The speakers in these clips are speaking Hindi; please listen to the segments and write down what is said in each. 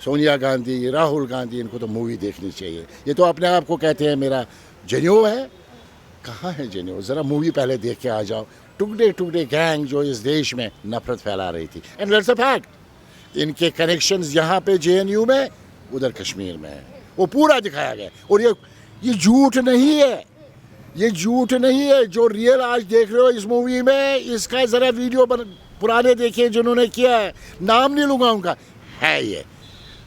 सोनिया गांधी, राहुल गांधी, इनको तो मूवी देखनी चाहिए। ये तो अपने आप को कहते हैं मेरा जेन्यू है, कहाँ है जेन्यू? ज़रा मूवी पहले देख के आ जाओ। टुकड़े टुकड़े गैंग जो इस देश में नफरत फैला रही थी, एंड दैट्स अ फैक्ट। इनके कनेक्शंस यहाँ पे जेएनयू में, उधर कश्मीर में है, वो पूरा दिखाया गया। और ये झूठ नहीं है, ये झूठ नहीं है। जो रियल आज देख रहे हो इस मूवी में, इसका ज़रा वीडियो पुराने देखिए जिन्होंने किया है, नाम नहीं लूँगा उनका, है ये।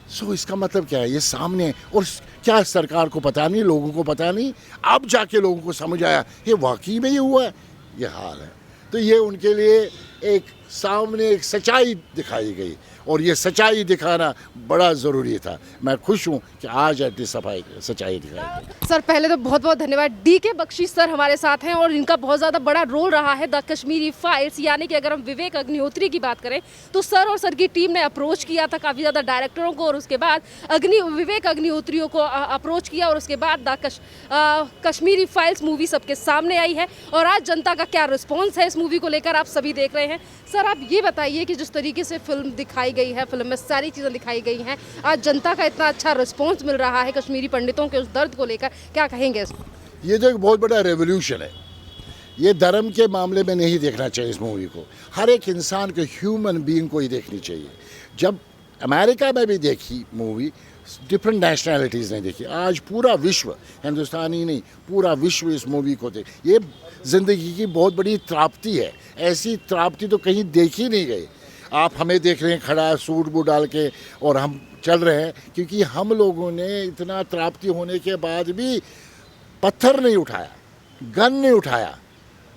सो इसका मतलब क्या है? ये सामने, और क्या सरकार को पता नहीं, लोगों को पता नहीं, अब जाके लोगों को समझ आया ये वाकई में ये हुआ है, ये हाल है। तो ये उनके लिए एक सामने एक सच्चाई दिखाई गई, और ये सच्चाई दिखाना बड़ा ज़रूरी था। मैं खुश हूँ कि आज ऐसी सच्चाई दिखाई गई। सर पहले तो बहुत बहुत धन्यवाद। डीके बख्शी सर हमारे साथ हैं और इनका बहुत ज़्यादा बड़ा रोल रहा है द कश्मीरी फाइल्स। यानी कि अगर हम विवेक अग्निहोत्री की बात करें तो सर और सर की टीम ने अप्रोच किया था काफ़ी ज़्यादा डायरेक्टरों को, और उसके बाद विवेक अग्निहोत्रियों को अप्रोच किया, और उसके बाद कश्मीरी फाइल्स मूवी सबके सामने आई है। और आज जनता का क्या रिस्पॉन्स है इस मूवी को लेकर आप सभी देख रहे हैं। सर आप ये बताइए कि जिस तरीके से फिल्म दिखाई गई है, फिल्म में सारी चीज़ें दिखाई गई हैं, आज जनता का इतना अच्छा रिस्पॉन्स मिल रहा है कश्मीरी पंडितों के उस दर्द को लेकर, क्या कहेंगे? ये तो एक बहुत बड़ा रेवोल्यूशन है। ये धर्म के मामले में नहीं देखना चाहिए इस मूवी को, हर एक इंसान को, ह्यूमन बीइंग को ही देखनी चाहिए। जब अमेरिका में भी देखी मूवी, डिफरेंट नेशनैलिटीज़ ने देखी, आज पूरा विश्व, हिंदुस्तानी नहीं पूरा विश्व इस मूवी को देख। ये ज़िंदगी की बहुत बड़ी त्राप्ति है, ऐसी त्राप्ति तो कहीं देखी नहीं गई। आप हमें देख रहे हैं खड़ा सूट बूट डाल के, और हम चल रहे हैं क्योंकि हम लोगों ने इतना त्राप्ति होने के बाद भी पत्थर नहीं उठाया, गन नहीं उठाया,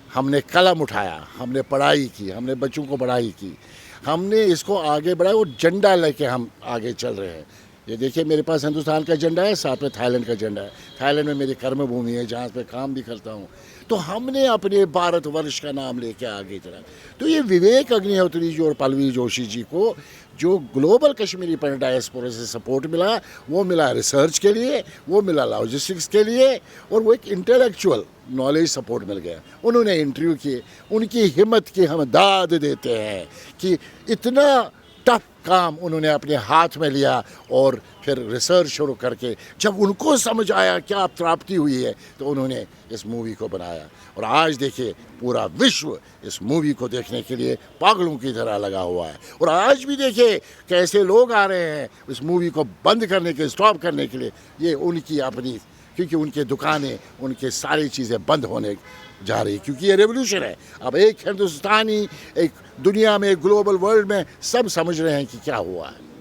हमने कलम उठाया, हमने पढ़ाई की, हमने बच्चों को पढ़ाई की, हमने इसको आगे बढ़ाया, और झंडा लेके हम आगे चल रहे हैं। ये देखिए मेरे पास हिंदुस्तान का झंडा है, साथ में थाईलैंड का झंडा है। थाईलैंड में मेरी कर्म भूमि है जहाँ पे काम भी करता हूँ। तो हमने अपने भारतवर्ष का नाम लेके आगे चला। तो ये विवेक अग्निहोत्री जी और पल्लवी जोशी जी को जो ग्लोबल कश्मीरी पंडित डायस्पोरा से सपोर्ट मिला, वो मिला रिसर्च के लिए, वो मिला लॉजिस्टिक्स के लिए, और वो एक इंटेलेक्चुअल नॉलेज सपोर्ट मिल गया। उन्होंने इंटरव्यू किए, उनकी हिम्मत की हम दाद देते हैं कि इतना टफ काम उन्होंने अपने हाथ में लिया, और फिर रिसर्च शुरू करके जब उनको समझ आया क्या प्राप्ति हुई है, तो उन्होंने इस मूवी को बनाया। और आज देखिए पूरा विश्व इस मूवी को देखने के लिए पागलों की तरह लगा हुआ है। और आज भी देखिए कैसे लोग आ रहे हैं इस मूवी को बंद करने के, स्टॉप करने के लिए। ये उनकी अपनी, क्योंकि उनके दुकानें, उनके सारी चीज़ें बंद होने जा रही, क्योंकि ये रेवोल्यूशन है। अब एक हिंदुस्तानी, एक दुनिया में, ग्लोबल वर्ल्ड में सब समझ रहे हैं कि क्या हुआ है।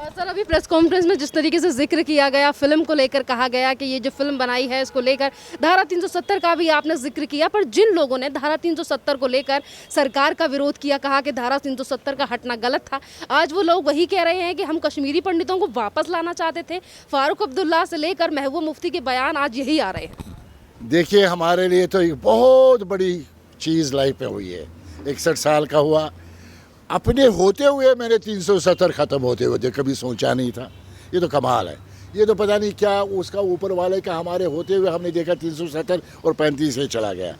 सर अभी प्रेस कॉन्फ्रेंस में जिस तरीके से जिक्र किया गया, फिल्म को लेकर कहा गया कि ये जो फिल्म बनाई है इसको लेकर धारा 370 का भी आपने जिक्र किया, पर जिन लोगों ने धारा 370 को लेकर सरकार का विरोध किया, कहा कि धारा 370 का हटना गलत था, आज वो लोग वही कह रहे हैं कि हम कश्मीरी पंडितों को वापस लाना चाहते थे। फारूक अब्दुल्ला से लेकर महबूब मुफ्ती के बयान आज यही आ रहे हैं। देखिए हमारे लिए तो एक बहुत बड़ी चीज़ लाइफ में हुई है। 61 साल का हुआ, अपने होते हुए मैंने 370 ख़त्म होते हुए कभी सोचा नहीं था। ये तो कमाल है। ये तो पता नहीं क्या उसका ऊपर वाले का, हमारे होते हुए हमने देखा 370 और 35 से चला गया।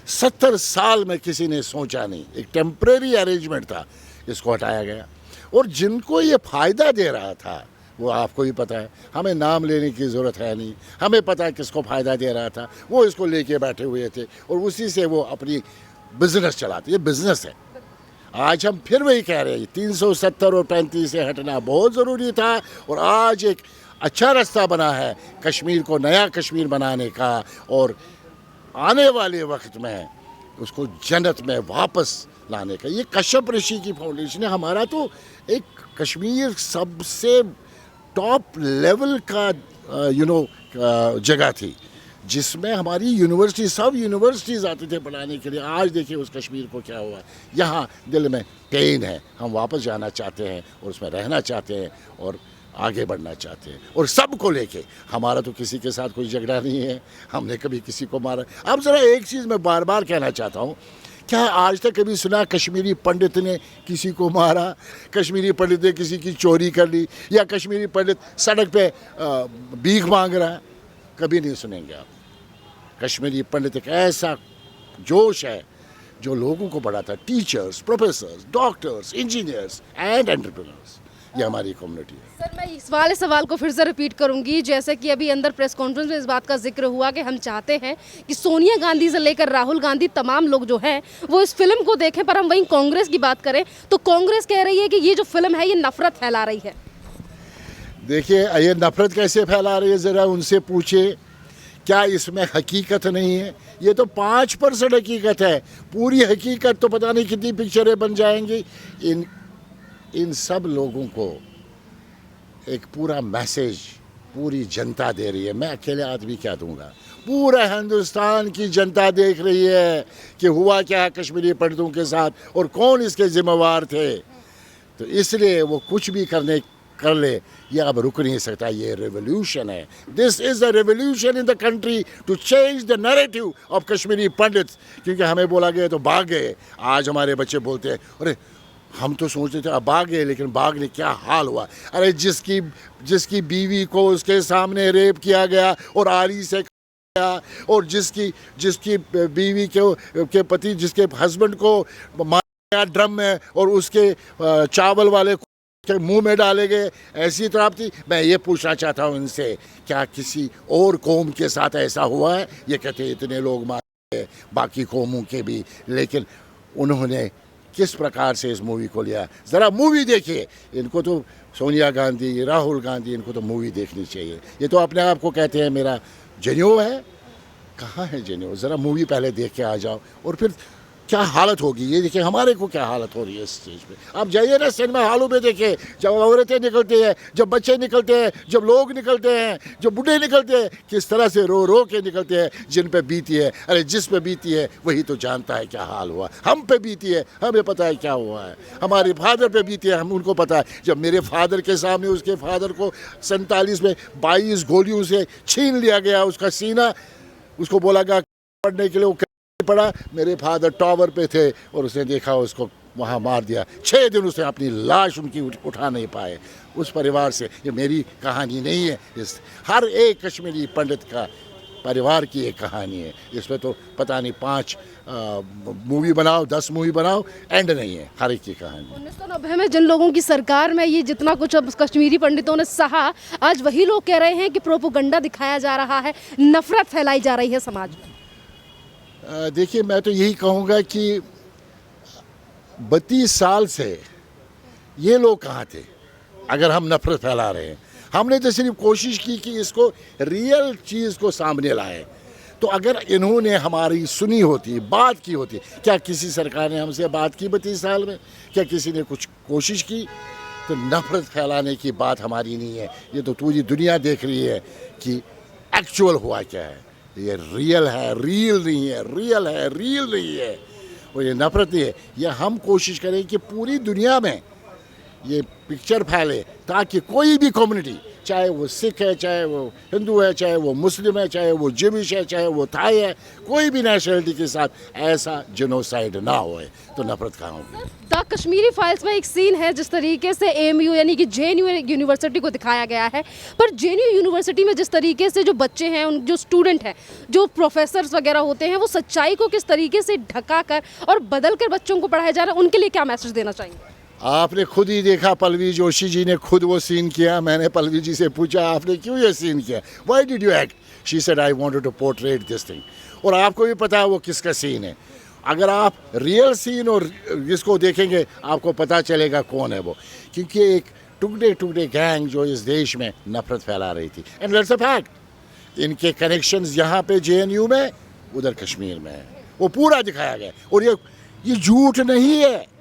70 साल में किसी ने सोचा नहीं, एक टेम्परेरी अरेंजमेंट था, इसको हटाया गया। और जिनको ये फ़ायदा दे रहा था वो आपको ही पता है, हमें नाम लेने की ज़रूरत है नहीं, हमें पता है किसको फ़ायदा दे रहा था। वो इसको लेके बैठे हुए थे और उसी से वो अपनी बिजनेस चलाते। ये बिजनेस है। आज हम फिर वही कह रहे हैं, 370 और 35 से हटना बहुत ज़रूरी था, और आज एक अच्छा रास्ता बना है कश्मीर को नया कश्मीर बनाने का, और आने वाले वक्त में उसको जन्नत में वापस लाने का। ये कश्यप ऋषि की फाउंडेशन है। हमारा तो एक कश्मीर सबसे टॉप लेवल का जगह थी, जिसमें हमारी यूनिवर्सिटी, सब यूनिवर्सिटीज़ आते थे पढ़ाने के लिए। आज देखिए उस कश्मीर को क्या हुआ। यहाँ दिल में पेन है, हम वापस जाना चाहते हैं और उसमें रहना चाहते हैं और आगे बढ़ना चाहते हैं, और सबको लेके। हमारा तो किसी के साथ कोई झगड़ा नहीं है, हमने कभी किसी को मारा। अब ज़रा एक चीज़ मैं बार बार कहना चाहता हूँ, क्या आज तक कभी सुना कश्मीरी पंडित ने किसी को मारा, कश्मीरी पंडित ने किसी की चोरी कर ली, या कश्मीरी पंडित सड़क पे भीख मांग रहा है? कभी नहीं सुनेंगे आप। कश्मीरी पंडित एक ऐसा जोश है जो लोगों को बढ़ाता है। Teachers, professors, doctors, engineers and entrepreneurs, ये हमारी कम्युनिटी है। सर मैं इस वाले सवाल को फिर से रिपीट करूंगी, जैसे कि अभी अंदर प्रेस कॉन्फ्रेंस में इस बात का जिक्र हुआ कि हम चाहते हैं कि सोनिया गांधी से लेकर राहुल गांधी तमाम लोग जो हैं वो इस फिल्म को देखें, पर हम वहीं कांग्रेस की बात करें तो कांग्रेस कह रही है कि ये जो फिल्म है ये नफरत फैला रही है। देखिए ये नफरत कैसे फैला रही है, ज़रा उनसे पूछे क्या इसमें हकीकत नहीं है? ये तो 5% हकीकत है, पूरी हकीकत तो पता नहीं कितनी पिक्चरें बन जाएंगी। इन सब लोगों को एक पूरा मैसेज पूरी जनता दे रही है, मैं अकेले आदमी क्या दूंगा, पूरा हिंदुस्तान की जनता देख रही है कि हुआ क्या कश्मीरी पंडितों के साथ और कौन इसके जिम्मेवार थे। तो इसलिए वो कुछ भी कर ले, ये अब रुक नहीं सकता। ये रेवोल्यूशन है, this is a revolution in the country to change the narrative of Kashmiri Pandit. क्योंकि हमें बोला गया तो भाग गए, आज हमारे बच्चे बोलते हैं अरे हम तो सोचते थे अब भाग गए, लेकिन भागने क्या हाल हुआ। अरे जिसकी बीवी को उसके सामने रेप किया गया और आरी से गया, और जिसकी बीवी के पति जिसके हस्बैंड को मारा गया ड्रम में और उसके चावल वाले के मुंह में डाले गए, ऐसी तरह थी। मैं ये पूछना चाहता हूँ इनसे, क्या किसी और कौम के साथ ऐसा हुआ है? ये कहते इतने लोग मारे बाकी कौमों के भी, लेकिन उन्होंने किस प्रकार से इस मूवी को लिया, ज़रा मूवी देखिए। इनको तो सोनिया गांधी, राहुल गांधी, इनको तो मूवी देखनी चाहिए। ये तो अपने आप को कहते हैं मेरा जेन्यू है, कहाँ है जेन्यू? ज़रा मूवी पहले देख के आ जाओ और फिर क्या हालत होगी ये देखिए। हमारे को क्या हालत हो रही है इस स्टेज पे। आप जाइए ना सिनेमा हॉलों में देखिए, जब औरतें निकलती हैं, जब बच्चे निकलते हैं, जब लोग निकलते हैं, जब बूढ़े निकलते हैं, किस तरह से रो रो के निकलते हैं। जिन पे बीती है, अरे जिस पे बीती है वही तो जानता है क्या हाल हुआ। हम पे बीती है, हमें पता है क्या हुआ है। हमारे फादर पे बीती है, हम उनको पता है। जब मेरे फादर के सामने उसके फादर को 47 में 22 गोलियों से छीन लिया गया उसका सीना, उसको बोला गया पढ़ने के लिए, वो पड़ा। मेरे फादर टावर पे थे और उसने देखा उसको वहाँ मार दिया। 6 दिन उसने अपनी लाश उनकी उठा नहीं पाए। उस परिवार से, ये मेरी कहानी नहीं है, इस हर एक कश्मीरी पंडित का परिवार की एक कहानी है। इसमें तो पता नहीं 5 मूवी बनाओ, 10 मूवी बनाओ, एंड नहीं है हर एक की कहानी। 1990 में जिन लोगों की सरकार में ये जितना कुछ अब कश्मीरी पंडितों ने सहा, आज वही लोग कह रहे हैं कि प्रोपोगंडा दिखाया जा रहा है, नफरत फैलाई जा रही है समाज में। देखिए मैं तो यही कहूँगा कि 32 साल से ये लोग कहाँ थे अगर हम नफरत फैला रहे हैं। हमने तो सिर्फ कोशिश की कि इसको रियल चीज़ को सामने लाए। तो अगर इन्होंने हमारी सुनी होती, बात की होती, क्या किसी सरकार ने हमसे बात की 32 साल में? क्या किसी ने कुछ कोशिश की? तो नफरत फैलाने की बात हमारी नहीं है। ये तो पूरी दुनिया देख रही है कि एक्चुअल हुआ क्या है। ये रियल है, रियल नहीं है, रियल है, रियल नहीं है। और ये नफरत नहीं है। ये हम कोशिश करें कि पूरी दुनिया में ये पिक्चर फैले, ताकि कोई भी कम्युनिटी, चाहे वो सिख है, चाहे वो हिंदू है, चाहे वो मुस्लिम है, चाहे वो जिविश है, चाहे वो थाई है, कोई भी नेशनलिटी के साथ ऐसा जेनोसाइड ना होए, तो नफरत कहाँ होगी। द कश्मीरी फाइल्स में एक सीन है जिस तरीके से एएमयू यानी कि जेएनयू यूनिवर्सिटी को दिखाया गया है, पर जेएनयू यूनिवर्सिटी में जिस तरीके से जो बच्चे हैं, उन जो स्टूडेंट हैं, जो प्रोफेसर्स वगैरह होते हैं, वो सच्चाई को किस तरीके से ढका कर और बदल कर बच्चों को पढ़ाया जा रहा है, उनके लिए क्या मैसेज देना चाहेंगे? आपने खुद ही देखा, पल्लवी जोशी जी ने खुद वो सीन किया। मैंने पल्लवी जी से पूछा आपने क्यों ये सीन किया, why did you act? She said I wanted to portrait this thing. और आपको भी पता है वो किसका सीन है। अगर आप रियल सीन और इसको देखेंगे आपको पता चलेगा कौन है वो। क्योंकि एक टुकड़े टुकड़े गैंग जो इस देश में नफरत फैला रही थी, एंड दैट्स अ फैक्ट। इनके कनेक्शंस यहाँ पे जेएनयू में, उधर कश्मीर में है, वो पूरा दिखाया गया। और ये झूठ नहीं है,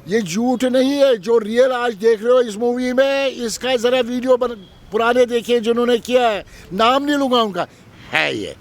ये झूठ नहीं है। जो रियल आज देख रहे हो इस मूवी में, इसका ज़रा वीडियो पुराने देखिए जिन्होंने किया है, नाम नहीं लूँगा उनका, है ये।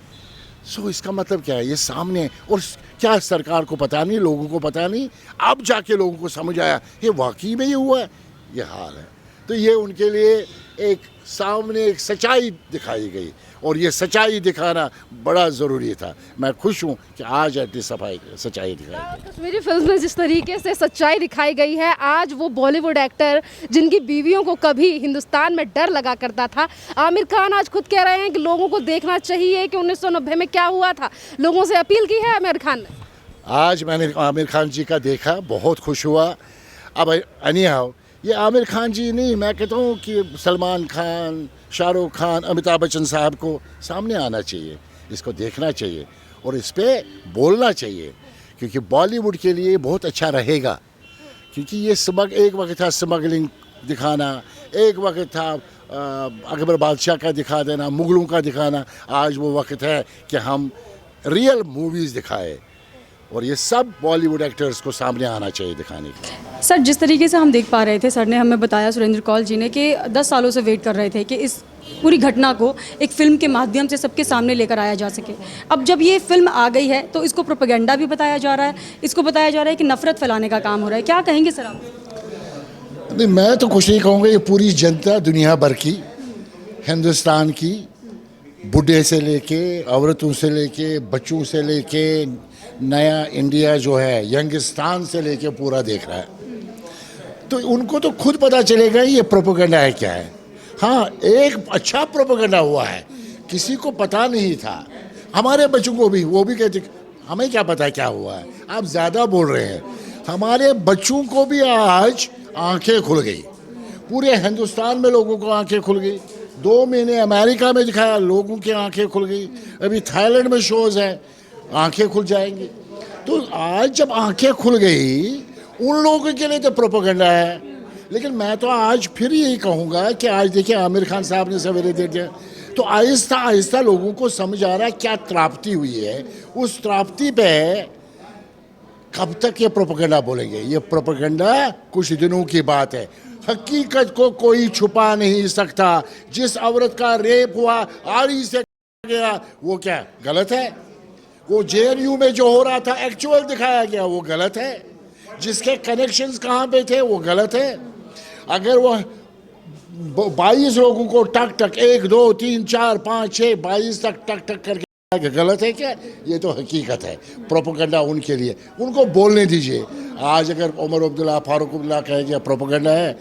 सो इसका मतलब क्या है, ये सामने। और क्या सरकार को पता नहीं, लोगों को पता नहीं, अब जाके लोगों को समझ आया ये वाकई में ये हुआ है, ये हाल है। तो ये उनके लिए एक सामने एक सच्चाई दिखाई गई, और ये सच्चाई दिखाना बड़ा ज़रूरी था। मैं खुश हूँ कि आज ऐसी सच्चाई दिखाई गई। कश्मीरी फिल्म में जिस तरीके से सच्चाई दिखाई गई है, आज वो बॉलीवुड एक्टर जिनकी बीवियों को कभी हिंदुस्तान में डर लगा करता था, आमिर खान आज खुद कह रहे हैं कि लोगों को देखना चाहिए कि 1990 में क्या हुआ था। लोगों से अपील की है आमिर खान ने। आज मैंने आमिर खान जी का देखा, बहुत खुश हुआ। अब अनिहाउ ये आमिर खान जी नहीं, मैं कहता हूँ कि सलमान खान, शाहरुख खान, अमिताभ बच्चन साहब को सामने आना चाहिए, इसको देखना चाहिए और इस पर बोलना चाहिए, क्योंकि बॉलीवुड के लिए बहुत अच्छा रहेगा। क्योंकि ये एक वक्त था स्मगलिंग दिखाना, एक वक्त था अकबर बादशाह का दिखा देना, मुगलों का दिखाना। आज वो वक्त है कि हम रियल मूवीज़ दिखाए और ये सब बॉलीवुड एक्टर्स को सामने आना चाहिए दिखाने के लिए। सर, जिस तरीके से हम देख पा रहे थे, सर ने हमें बताया, सुरेंद्र कौल जी ने, कि 10 सालों से वेट कर रहे थे कि इस पूरी घटना को एक फिल्म के माध्यम से सबके सामने लेकर आया जा सके। अब जब ये फिल्म आ गई है तो इसको प्रोपेगेंडा भी बताया जा रहा है, इसको बताया जा रहा है कि नफरत फैलाने का काम हो रहा है। क्या कहेंगे सर आप? नहीं, मैं तो कुछ नहीं कहूँगा। ये पूरी जनता दुनिया भर की, हिंदुस्तान की, बूढ़े से लेके, औरतों से लेके, बच्चों से लेके, नया इंडिया जो है यंगिस्तान से लेके पूरा देख रहा है। तो उनको तो खुद पता चलेगा ये प्रोपेगेंडा है क्या है। हाँ, एक अच्छा प्रोपेगेंडा हुआ है, किसी को पता नहीं था। हमारे बच्चों को भी, वो भी कहते हमें क्या पता है क्या हुआ है, आप ज़्यादा बोल रहे हैं। हमारे बच्चों को भी आज आंखें खुल गई, पूरे हिंदुस्तान में लोगों को आंखें खुल गई। 2 महीने अमेरिका में दिखाया, लोगों की आंखें खुल गई। अभी थाईलैंड में शोज़ है, आंखें खुल जाएंगी। तो आज जब आंखें खुल गई, उन लोगों के लिए तो प्रोपेगेंडा है। लेकिन मैं तो आज फिर यही कहूँगा कि आज देखिए आमिर खान साहब ने सवेरे दे दिया, तो आहिस्ता आहिस्ता लोगों को समझ आ रहा है क्या त्राप्ति हुई है। उस त्राप्ति पे कब तक ये प्रोपेगेंडा बोलेंगे? ये प्रोपेगेंडा कुछ दिनों की बात है। हकीकत को कोई छुपा नहीं सकता। जिस औरत का रेप हुआ, आड़ी से गया, वो क्या गलत है? वो JNU में जो हो रहा था एक्चुअल दिखाया गया, वो गलत है। जिसके कनेक्शंस कहाँ पे थे, वो गलत है। अगर वो 22 लोगों को टक टक 1 2 3 4 5 6 22 तक टक टक करके गलत है क्या? ये तो हकीकत है। प्रोपेगेंडा उनके लिए, उनको बोलने दीजिए। आज अगर उमर अब्दुल्ला, फारूक अब्दुल्ला कहेंगे प्रोपेगेंडा है,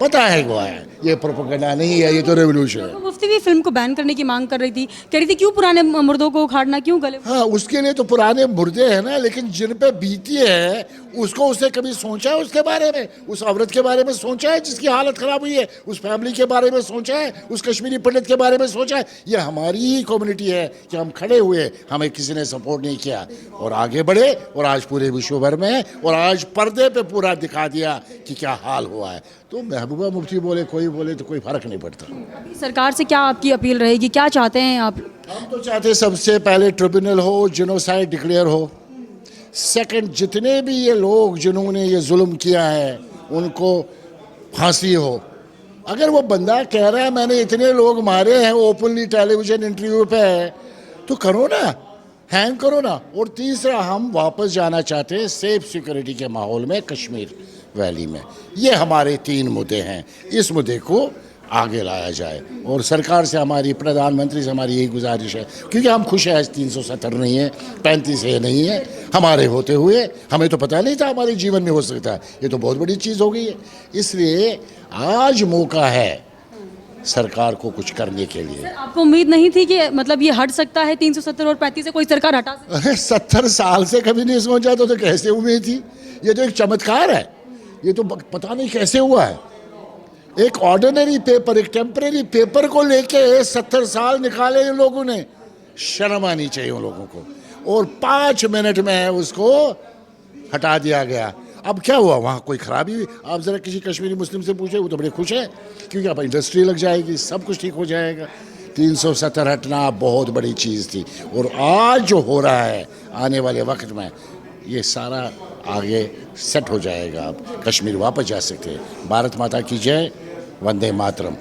पता है वो है, ये प्रोपेगेंडा नहीं है, ये तो रेवोल्यूशन है। मुफ्ती भी फिल्म को बैन करने की मांग कर रही थी, कह रही थी क्यों पुराने मुर्दों को उखाड़ना, क्यों गले। हाँ, उसके लिए तो पुराने मुर्दे हैं ना, लेकिन जिन पे बीती है उसको उसने कभी सोचा है उसके बारे में? उस औरत के बारे में सोचा है जिसकी हालत खराब हुई है? उस फैमिली के बारे में सोचा है? उस कश्मीरी पंडित के बारे में सोचा है? ये हमारी ही कम्युनिटी है कि हम खड़े हुए, हमें किसी ने सपोर्ट नहीं किया और आगे बढ़े, और आज पूरे विश्व भर में, और आज पर्दे पे पूरा दिखा दिया कि क्या हाल हुआ है। तो महबूबा मुफ्ती बोले, कोई बोले, तो कोई फर्क नहीं पड़ता। सरकार से क्या आपकी अपील रहेगी, क्या चाहते हैं आप? हम तो चाहते सबसे पहले ट्रिब्यूनल हो, जेनोसाइड डिक्लेयर हो। सेकंड, जितने भी ये लोग जिन्होंने ये जुल्म किया है उनको फांसी हो। अगर वो बंदा कह रहा है मैंने इतने लोग मारे हैं ओपनली टेलीविजन इंटरव्यू पे, तो करो ना, हैंग करो ना। और तीसरा, हम वापस जाना चाहते हैं सेफ सिक्योरिटी के माहौल में कश्मीर वैली में। ये हमारे 3 मुद्दे हैं। इस मुद्दे को आगे लाया जाए और सरकार से, हमारी प्रधानमंत्री से हमारी यही गुजारिश है, क्योंकि हम खुश हैं 370 नहीं है, 35 नहीं है। हमारे होते हुए हमें तो पता नहीं था हमारे जीवन में हो सकता है, ये तो बहुत बड़ी चीज़ हो गई है। इसलिए आज मौका है सरकार को कुछ करने के लिए। आपको उम्मीद नहीं थी कि मतलब ये हट सकता है 370 और 35 से कोई सरकार हटा सकती? अरे 70 साल से कभी नहीं सोचा तो कैसे उम्मीद थी? ये तो एक चमत्कार है। ये तो पता नहीं कैसे हुआ है। एक ऑर्डिनरी पेपर, एक टेम्परेरी पेपर को लेके 70 साल निकाले इन लोगों ने। शर्म आनी चाहिए उन लोगों को। और 5 मिनट में उसको हटा दिया गया। अब क्या हुआ? वहाँ कोई खराबी हुई? आप ज़रा किसी कश्मीरी मुस्लिम से पूछे, वो तो बड़े खुश हैं, क्योंकि अब इंडस्ट्री लग जाएगी, सब कुछ ठीक हो जाएगा। 370 हटना बहुत बड़ी चीज़ थी। और आज जो हो रहा है आने वाले वक्त में, ये सारा आगे सेट हो जाएगा। अब कश्मीर वापस जा सकते हैं। भारत माता की जय, वंदे मातरम।